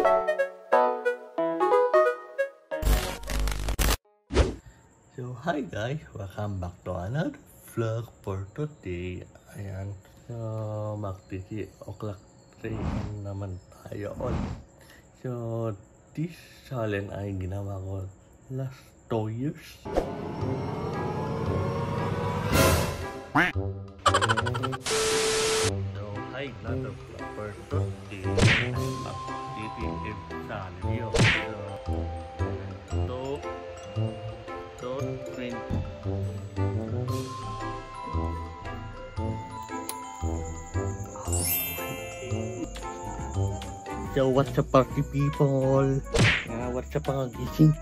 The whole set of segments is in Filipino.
So hi guys, welcome back to another vlog for today. Ayan, so mag-3 o'clock train naman tayo ulit. So this challenge ay ginawa ko last 2 years. So hi, another vlog for today. Mag-3 challenge yun. So train. So what's up party people? What's up mga gising?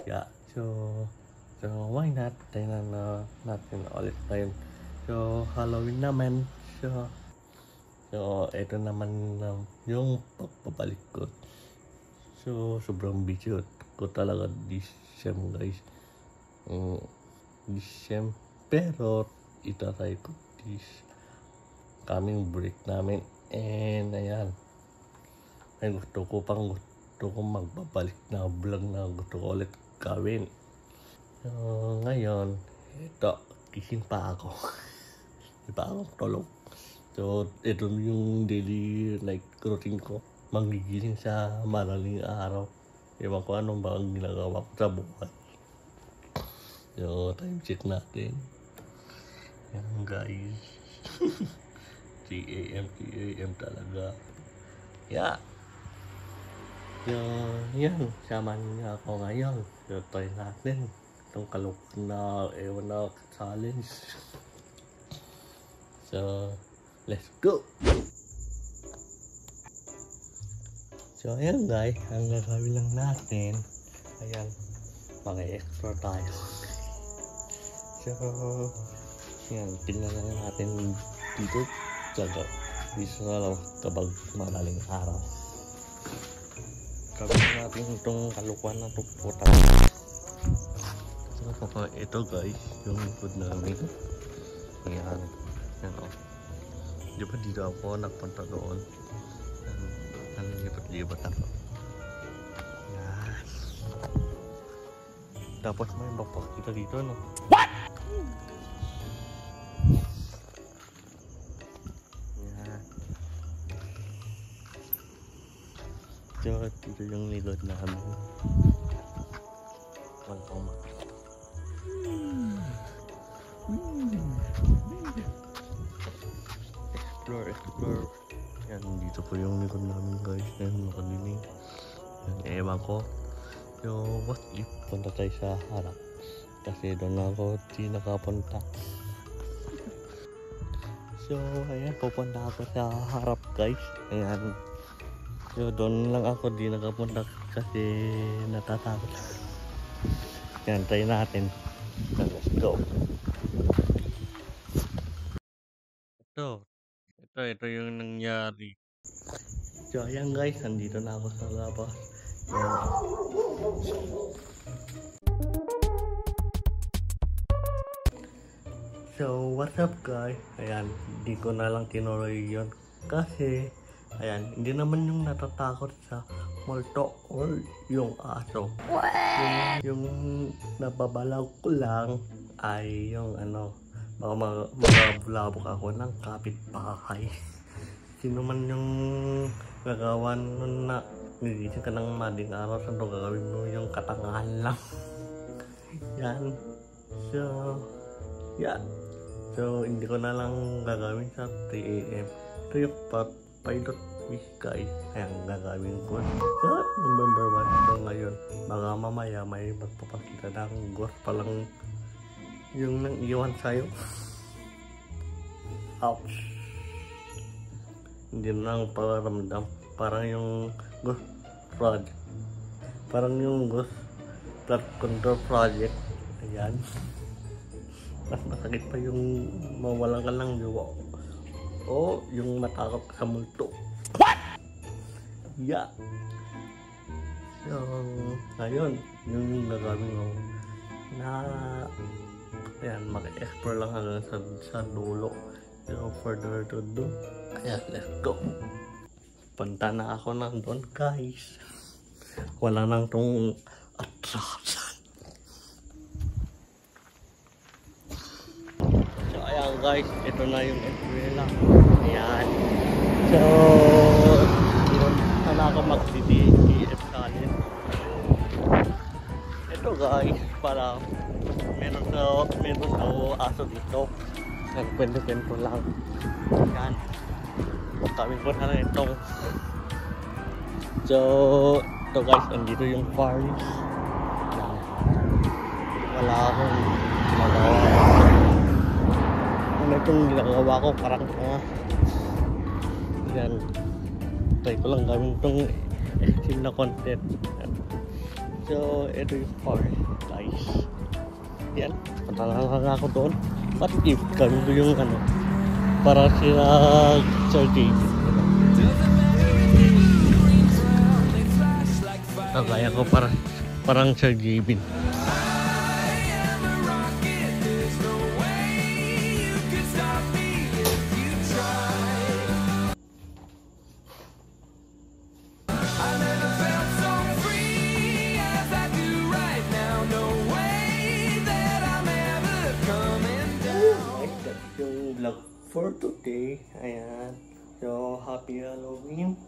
Yeah, so why not? Tingnan natin ulit tayo. So Halloween naman. So ito naman yung pagpabalik ko. So sobrang busy ko talaga this sem guys. This sem, pero itatry ko this coming break namin. And ayan, ay gusto ko magbabalik na vlog na gusto ko ulit gawin. So ngayon, ito, gising pa ako. Di pa ako tulog. So ito yung daily like routine ko. Magigising sa madaling araw. Ewan ko anong ba ang ginagawa ko sa buhay. So time check natin. Yan guys. 3 AM talaga. Yeah. So yan, sama niya ako ngayon. So try natin itong na ewan na challenge. So let's go. So ayan guys, ang gagawin lang natin, ayan, mag-explore tayo. So ayan, tingnan lang natin dito na lang kapag madaling araw. Gawin natin itong kalukuhan na puputa. So ito guys, yung likod namin. Ayan, di ba dito ako nagpunta doon? Lipat-lipat ako. Yan. Tapos may mapakita dito, no? What? Yan. So, dito yung likod namin. Walang makita. Explore. Yan, dito po yung likod namin guys. Yan, nakalinig. Yan, ewan ko. So, what if punta tayo sa harap? Kasi doon ako di nakapunta. So, ayan, pupunta ako sa harap guys. Ayan. So, doon lang ako di nakapunta kasi natatakot. Yan, try natin. So, let's go. Ito yung nangyari. So ayan guys, nandito na ako sa labas. So what's up guys? Ayan, hindi ko na lang tinuloy yun. Kasi ayan, hindi naman yung natatakot sa multo or yung aso. Yung nababalaw ko lang ay yung baka magabulabok ako ng kapitbahay. Sino man yung gagawa nun na nagising ka ng mading araw, saan gagawin mo yung katangahan lang. Yan. So yeah. So hindi ko na lang gagawin sa 3 AM. Ito yung pilot wish guys. Ayan, gagawin ko sa November 1. So ngayon, baka mamaya may magpapakita ng ghost palang yung nang iwan sa'yo. Ouch. Hindi na lang paramdam. Parang yung ghost project. Parang yung ghost flood control project. Ayan. Mas masakit pa yung mawalan ka lang jowa. O yung matakot sa multo. What? Yeah. So, ngayon, yung gagawin ko na ayan, mag-explore lang hanggang sa dulo. no further to do. Ayan, let's go. Punta na ako nandun, guys. Wala nang tong atrasan. So, ayan guys, ito na yung entry nila. Ayan. So, yun, sana ako mag-DDF kanin. Ito guys, para meron na aso dito. Nagkwento-kwento lang. Yan. Kami po na rin itong. So, ito guys, andito yung forest. Yan. Wala akong magawa. Ano itong ginagawa ko, parang yan. Try ko lang gawin itong extreme na content. Yan. So, ito yung forest guys. Yan, punta lang ako doon. What if kami ko yung para sila Sir David. Kagaya ko parang Sir David. For today, ayan. So, happy Halloween.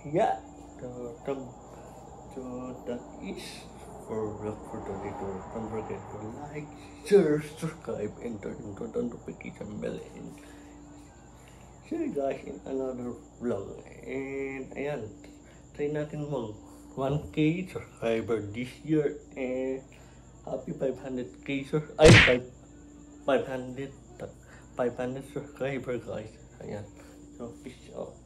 Yeah. So that is for vlog for today. Don't forget to like, share, subscribe, and turn on the notification bell. And see you guys in another vlog. And ayan, try natin mag 1K subscriber this year. And happy 500K subscriber. 500 subscriber guys. Ayan. So peace out.